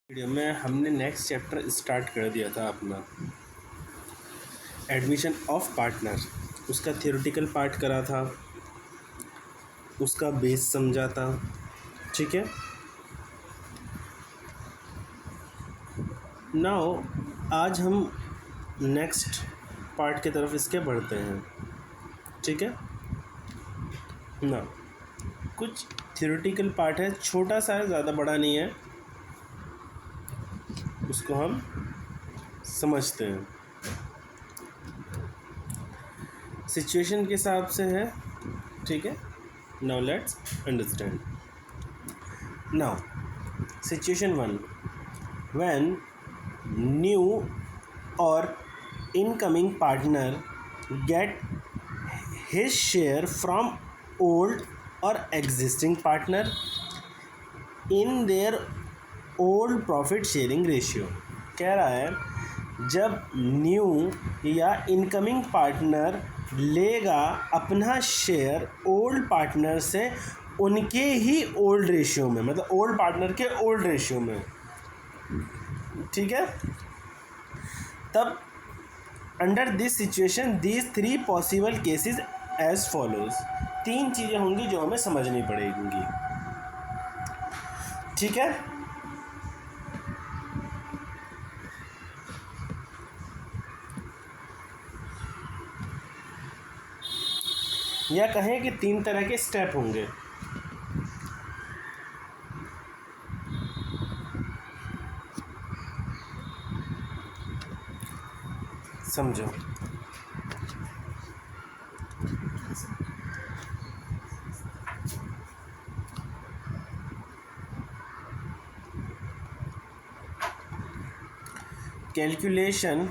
Video में हमने next chapter start कर दिया था अपना एडमिशन ऑफ पार्टनर। उसका थियोरेटिकल पार्ट करा था, उसका बेस समझा था। ठीक है, नाउ आज हम नेक्स्ट पार्ट की तरफ इसके बढ़ते हैं। ठीक है ना, कुछ थियोरेटिकल पार्ट है, छोटा सा है, ज़्यादा बड़ा नहीं है, उसको हम समझते हैं। सिचुएशन के हिसाब से है। ठीक है, now let's understand. Now situation 1, when new और incoming partner get his share from old or existing partner in their old profit sharing ratio। कह रहा है जब न्यू या इनकमिंग पार्टनर लेगा अपना शेयर ओल्ड पार्टनर से उनके ही ओल्ड रेशियो में, मतलब ओल्ड पार्टनर के ओल्ड रेशियो में। ठीक है, तब under this situation these 3 possible cases as follows. 3 चीज़ें होंगी जो हमें समझनी पड़ेंगी। ठीक है, या कहें कि 3 तरह के स्टेप होंगे। समझो, कैलकुलेशन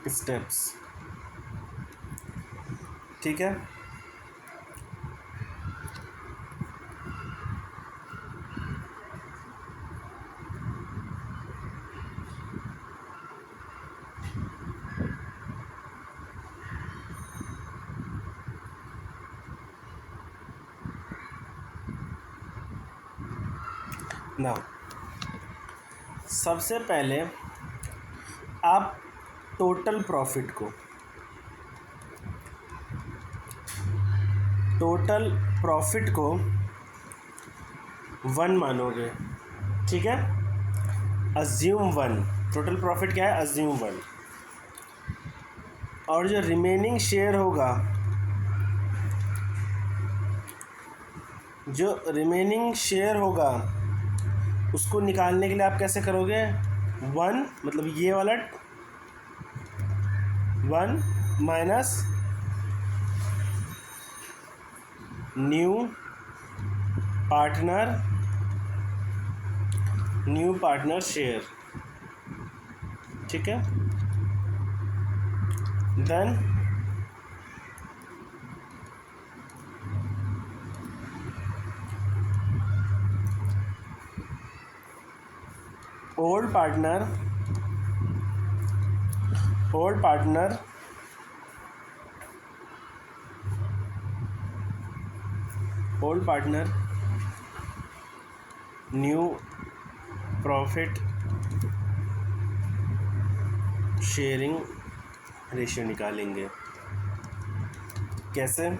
स्टेप्स। ठीक है, नाउ सबसे पहले आप टोटल प्रॉफिट को 1 मानोगे। ठीक है, अज्यूम 1। टोटल प्रॉफिट क्या है? अज्यूम 1। और जो रिमेनिंग शेयर होगा, उसको निकालने के लिए आप कैसे करोगे? 1 मतलब ये वाला 1 माइनस न्यू पार्टनर शेयर। ठीक है, then old partner new profit sharing ratio निकालेंगे। कैसे?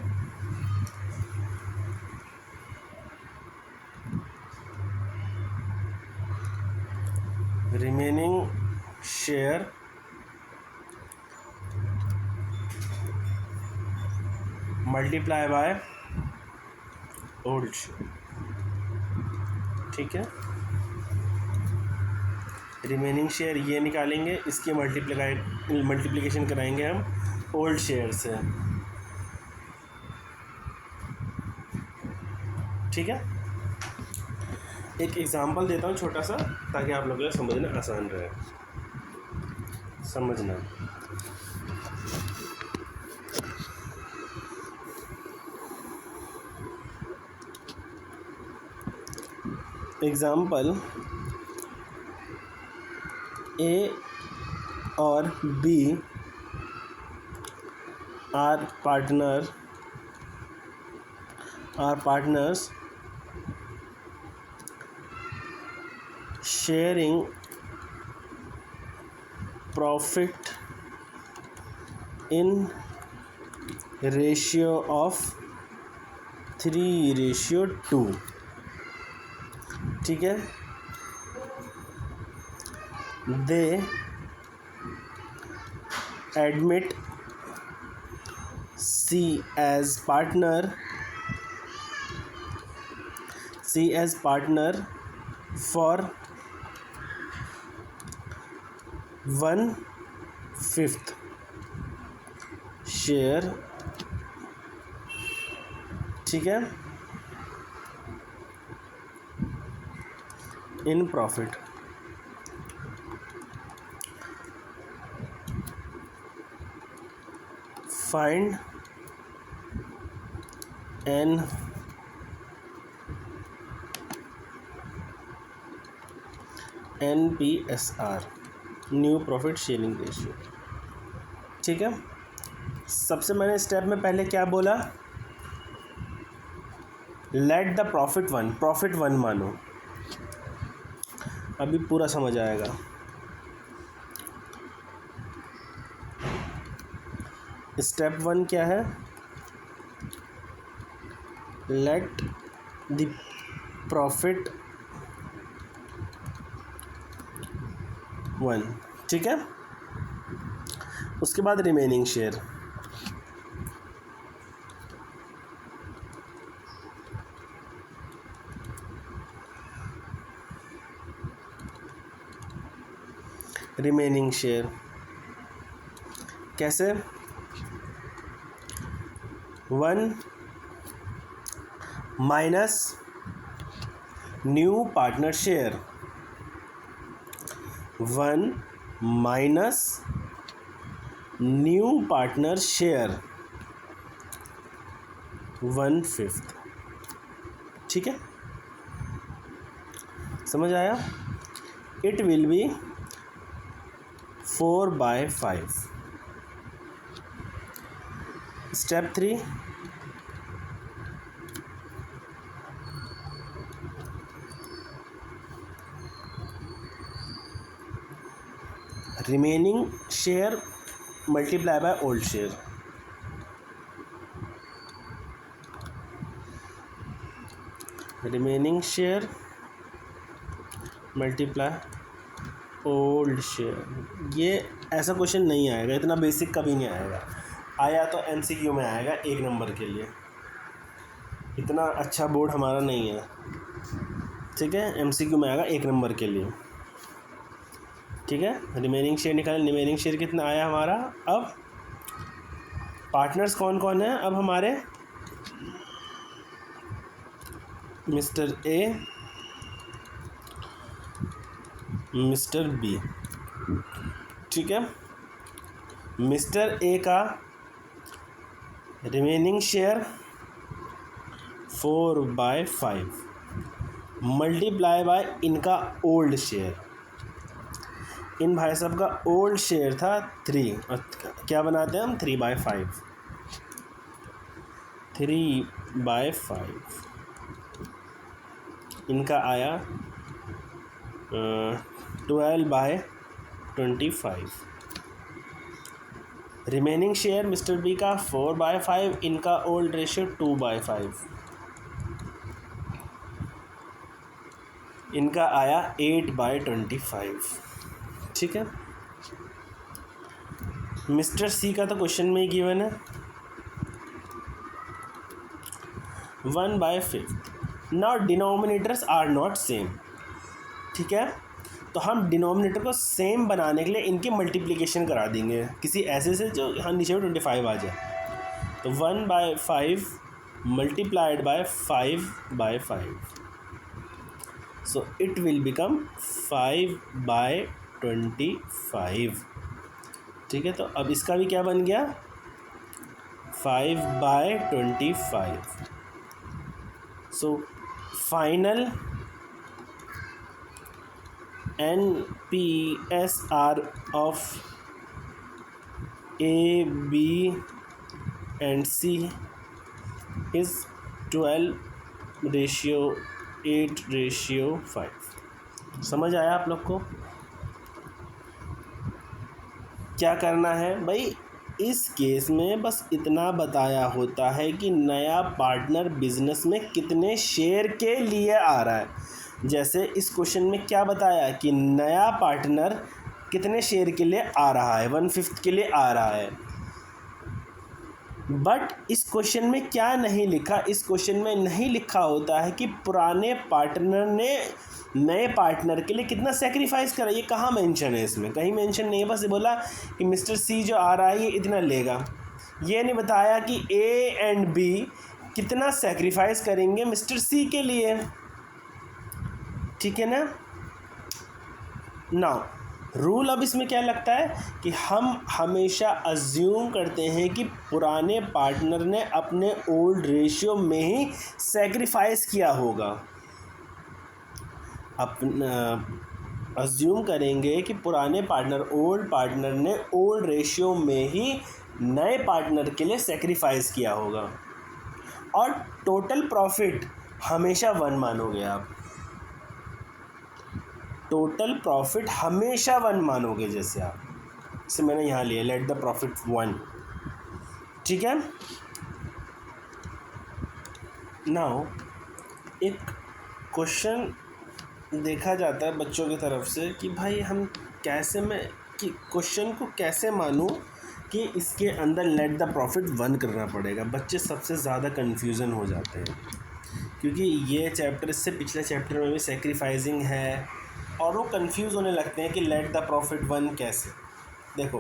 Remaining share multiply by old share. ठीक है, रिमेनिंग शेयर ये निकालेंगे, इसकी मल्टीप्लिकेशन कराएंगे हम ओल्ड शेयर से। ठीक है, एक एग्जांपल देता हूँ छोटा सा, ताकि आप लोगों को समझना आसान रहे। समझना, एग्जांपल ए और B our partners sharing profit in ratio of 3:2, ठीक है. They admit C as partner for 1/5 share, ठीक है, in profit. Find an NPSR, new profit sharing ratio, ठीक है. सबसे मैंने स्टेप में पहले क्या बोला, लेट द प्रॉफिट वन मानो. अभी पूरा समझ आएगा. स्टेप 1 क्या है, लेट द प्रॉफिट 1, ठीक है. उसके बाद रिमेनिंग शेयर, कैसे, 1 minus new partner share, 1 minus new partner share 1/5, ठीक है. समझ आया. It will be 4/5. Step 3, remaining share multiply by old share, remaining share multiply old share. ये ऐसा क्वेश्चन नहीं आएगा, इतना बेसिक कभी नहीं आएगा. आया तो MCQ में आएगा 1 नंबर के लिए. इतना अच्छा बोर्ड हमारा नहीं है, ठीक है. MCQ में आएगा 1 नंबर के लिए, ठीक है. रिमेनिंग शेयर निकालें. रिमेनिंग शेयर कितना आया हमारा. अब पार्टनर्स कौन कौन है, अब हमारे मिस्टर ए, मिस्टर बी, ठीक है. मिस्टर ए का रिमेनिंग शेयर 4/5 मल्टीप्लाई बाय इनका ओल्ड शेयर. इन भाई साहब का ओल्ड शेयर था 3, और क्या बनाते हैं हम 3/5. 3/5 इनका आया 12/25. रिमेनिंग शेयर मिस्टर बी का 4/5, इनका ओल्ड रेशियो 2/5. इनका आया 8/25, ठीक है. मिस्टर सी का तो क्वेश्चन में ही गिवन है 1/5. Now denominators are not same, ठीक है. तो हम डिनोमिनेटर को सेम बनाने के लिए इनकी मल्टीप्लिकेशन करा देंगे किसी ऐसे से जो यहाँ नीचे में 25 आ जाए. तो 1/5 multiplied by 5/5, so it will become 5/25, ठीक है. तो अब इसका भी क्या बन गया 5/25. So final NPSR of A, B and C is 12:8:5। समझ आया आप लोग को? क्या करना है भाई, इस केस में बस इतना बताया होता है कि नया पार्टनर बिजनेस में कितने शेयर के लिए आ रहा है। जैसे इस क्वेश्चन में क्या बताया कि नया पार्टनर कितने शेयर के लिए आ रहा है, 1/5 के लिए आ रहा है। बट इस क्वेश्चन में क्या नहीं लिखा, इस क्वेश्चन में नहीं लिखा होता है कि पुराने पार्टनर ने नए पार्टनर के लिए कितना सेक्रीफाइस करा। ये कहाँ मेंशन है, इसमें कहीं मेंशन नहीं है। बस बोला कि मिस्टर सी जो आ रहा है ये इतना लेगा। ये नहीं बताया कि ए एंड बी कितना सेक्रीफाइस करेंगे मिस्टर सी के लिए। ठीक है ना। नाउ रूल अब इसमें क्या लगता है कि हम हमेशा अज्यूम करते हैं कि पुराने पार्टनर ने अपने ओल्ड रेशियो में ही सेक्रीफाइस किया होगा। अज्यूम करेंगे कि पुराने पार्टनर, ओल्ड पार्टनर ने ओल्ड रेशियो में ही नए पार्टनर के लिए सेक्रीफाइस किया होगा। और टोटल प्रॉफिट हमेशा 1 मानोगे आप, टोटल प्रॉफिट हमेशा 1 मानोगे। जैसे आप इसे मैंने यहाँ लिया, लेट द प्रॉफिट 1। ठीक है। नाउ एक क्वेश्चन देखा जाता है बच्चों की तरफ से कि भाई हम कैसे, मैं कि क्वेश्चन को कैसे मानूं कि इसके अंदर लेट द प्रॉफिट 1 करना पड़ेगा। बच्चे सबसे ज़्यादा कन्फ्यूज़न हो जाते हैं क्योंकि ये चैप्टर इससे पिछले चैप्टर में भी सेक्रीफाइसिंग है और वो कंफ्यूज होने लगते हैं कि लेट द प्रॉफिट 1 कैसे। देखो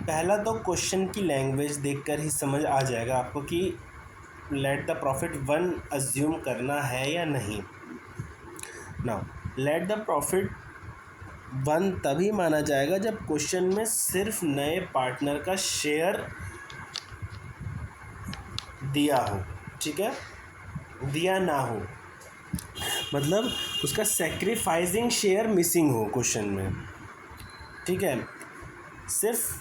पहला तो क्वेश्चन की लैंग्वेज देखकर ही समझ आ जाएगा आपको कि लेट द प्रॉफिट 1 अज्यूम करना है या नहीं। नाउ लेट द प्रॉफिट 1 तभी माना जाएगा जब क्वेश्चन में सिर्फ नए पार्टनर का शेयर दिया हो। ठीक है, दिया ना हो, मतलब उसका सेक्रीफाइसिंग शेयर मिसिंग हो क्वेश्चन में। ठीक है, सिर्फ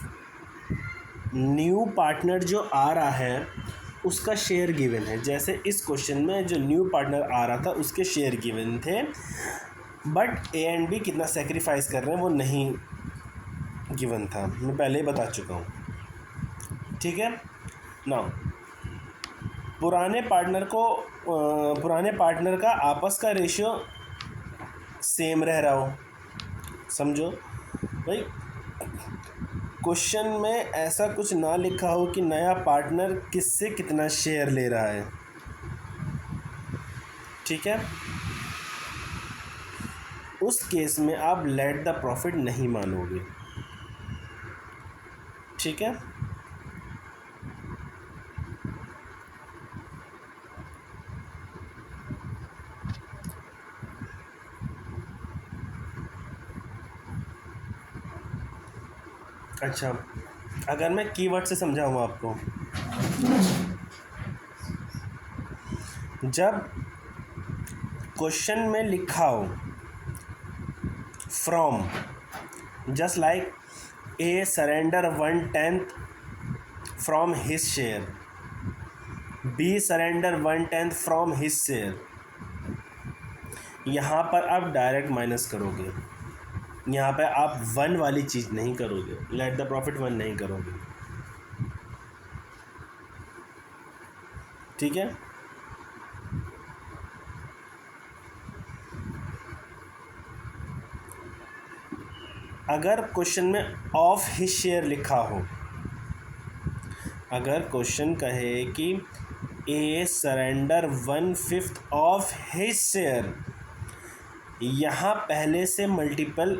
न्यू पार्टनर जो आ रहा है उसका शेयर गिवन है। जैसे इस क्वेश्चन में जो न्यू पार्टनर आ रहा था उसके शेयर गिवन थे, बट ए एंड बी कितना सेक्रीफाइस कर रहे हैं वो नहीं गिवन था, मैं पहले ही बता चुका हूँ। ठीक है। नाउ पुराने पार्टनर का आपस का रेशियो सेम रह रहा हो। समझो भाई, क्वेश्चन में ऐसा कुछ ना लिखा हो कि नया पार्टनर किससे कितना शेयर ले रहा है। ठीक है, उस केस में आप लेट द प्रॉफिट नहीं मानोगे। ठीक है। अच्छा, अगर मैं कीवर्ड से समझाऊँ आपको, जब क्वेश्चन में लिखा हो from, just like A surrender 1/10 from his share, B surrender 1/10 from his share, यहाँ पर आप डायरेक्ट माइनस करोगे। यहाँ पे आप 1 वाली चीज़ नहीं करोगे, लेट द प्रॉफिट 1 नहीं करोगे। ठीक है। अगर क्वेश्चन में ऑफ हिज शेयर लिखा हो, अगर क्वेश्चन कहे कि ए सरेंडर 1/5 ऑफ हिज शेयर, यहाँ पहले से मल्टीपल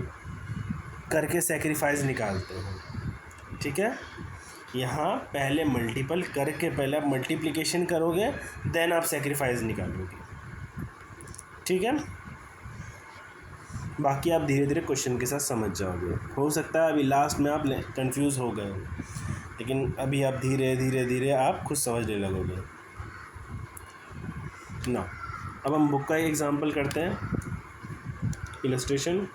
करके सेक्रीफाइस निकालते हैं। ठीक है, यहाँ पहले मल्टीपल करके, पहले आप मल्टीप्लिकेशन करोगे देन आप सेक्रीफाइस निकालोगे। ठीक है, बाकी आप धीरे धीरे क्वेश्चन के साथ समझ जाओगे। हो सकता है अभी लास्ट में आप कंफ्यूज हो गए, लेकिन अभी आप धीरे धीरे धीरे आप खुद समझने लगोगे ना। अब हम बुक का ही एग्जांपल करते हैं, illustration.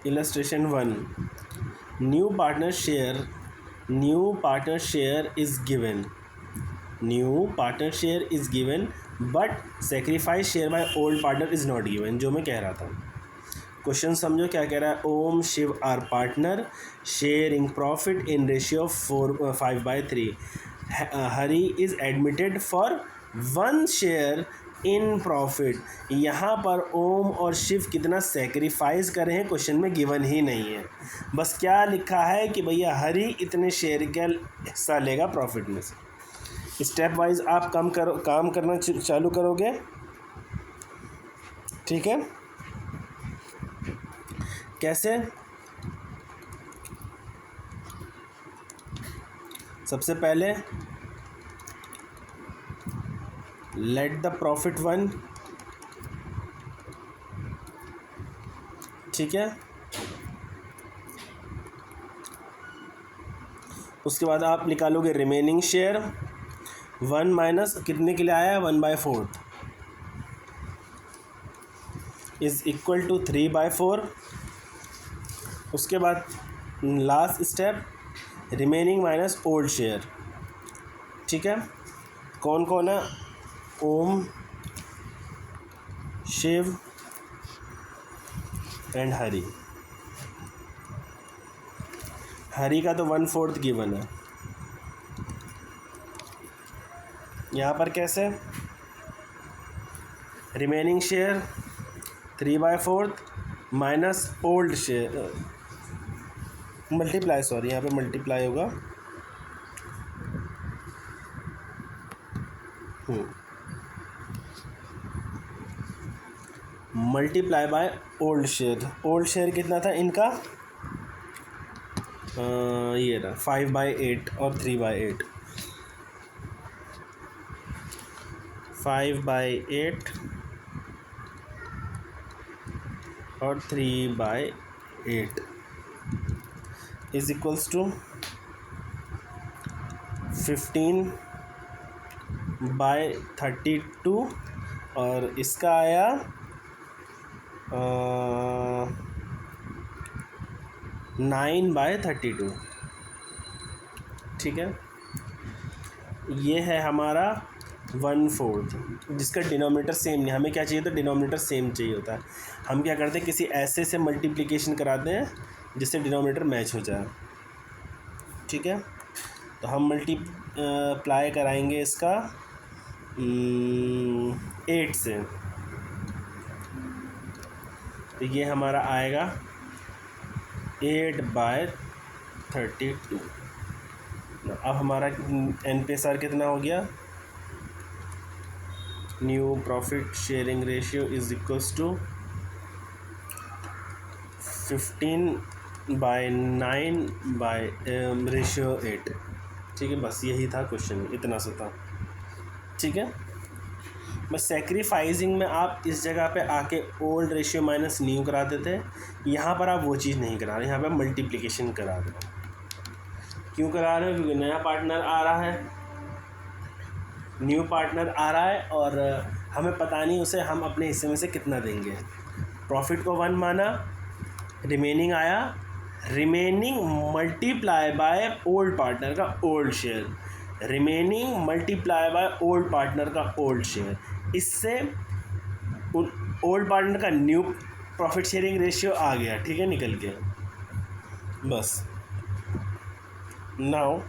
illustration 1, new partner share is given, but sacrifice share by old partner is not given, जो मैं कह रहा था। क्वेश्चन समझो क्या कह रहा है। Om Shiv are partner sharing profit in ratio 5/3। Hari is admitted for 1 share in profit. यहाँ पर ओम और शिव कितना सेक्रीफाइस कर रहे हैं क्वेश्चन में गिवन ही नहीं है, बस क्या लिखा है कि भैया हरी इतने शेयर का हिस्सा लेगा प्रॉफिट में से। स्टेप वाइज आप काम करना चालू करोगे, ठीक है। कैसे? सबसे पहले लेट द प्रॉफिट 1, ठीक है। उसके बाद आप निकालोगे रिमेनिंग शेयर। 1 माइनस कितने के लिए आया है? 1/4 इज इक्वल टू 3/4। उसके बाद last step remaining minus old share, ठीक है। कौन कौन है? ओम, शिव एंड हरी। हरी का तो 1/4 गिवन है। यहाँ पर कैसे? Remaining share 3/4 minus old share, multiply, sorry यहाँ पे मल्टीप्लाई होगा। Multiply by old share. Old share कितना था इनका? ये रहा 5/8 और 3/8। 5/8 और 3/8 इज इक्वल्स टू 15/32 और इसका आया 9/32, ठीक है। ये है हमारा 1/4 जिसका डिनोमिनेटर सेम नहीं। हमें क्या चाहिए था? डिनोमिनेटर सेम चाहिए होता है। हम क्या करते हैं? किसी ऐसे से मल्टीप्लिकेशन कराते हैं जिससे डिनोमिनेटर मैच हो जाए, ठीक है। तो हम मल्टीप्लाई कराएंगे इसका 8 से, तो ये हमारा आएगा 8/32। अब हमारा NPSR कितना हो गया? New profit sharing ratio is equals to 15/9/8, ठीक है। बस यही था क्वेश्चन, इतना सा था, ठीक है। बस सेक्रीफाइसिंग में आप इस जगह पे आके ओल्ड रेशियो माइनस न्यू कराते थे, यहाँ पर आप वो चीज़ नहीं करा रहे, यहाँ पे मल्टीप्लिकेशन करा रहे हो। क्यों करा रहे हो? क्योंकि नया पार्टनर आ रहा है, न्यू पार्टनर आ रहा है और हमें पता नहीं उसे हम अपने हिस्से में से कितना देंगे। प्रॉफिट को 1 माना, रिमेनिंग आया, remaining multiply by old partner का old share, remaining multiply by old partner का ओल्ड शेयर। इससे ओल्ड पार्टनर का न्यू प्रॉफिट शेयरिंग रेशियो आ गया, ठीक है, निकल के। बस नाउ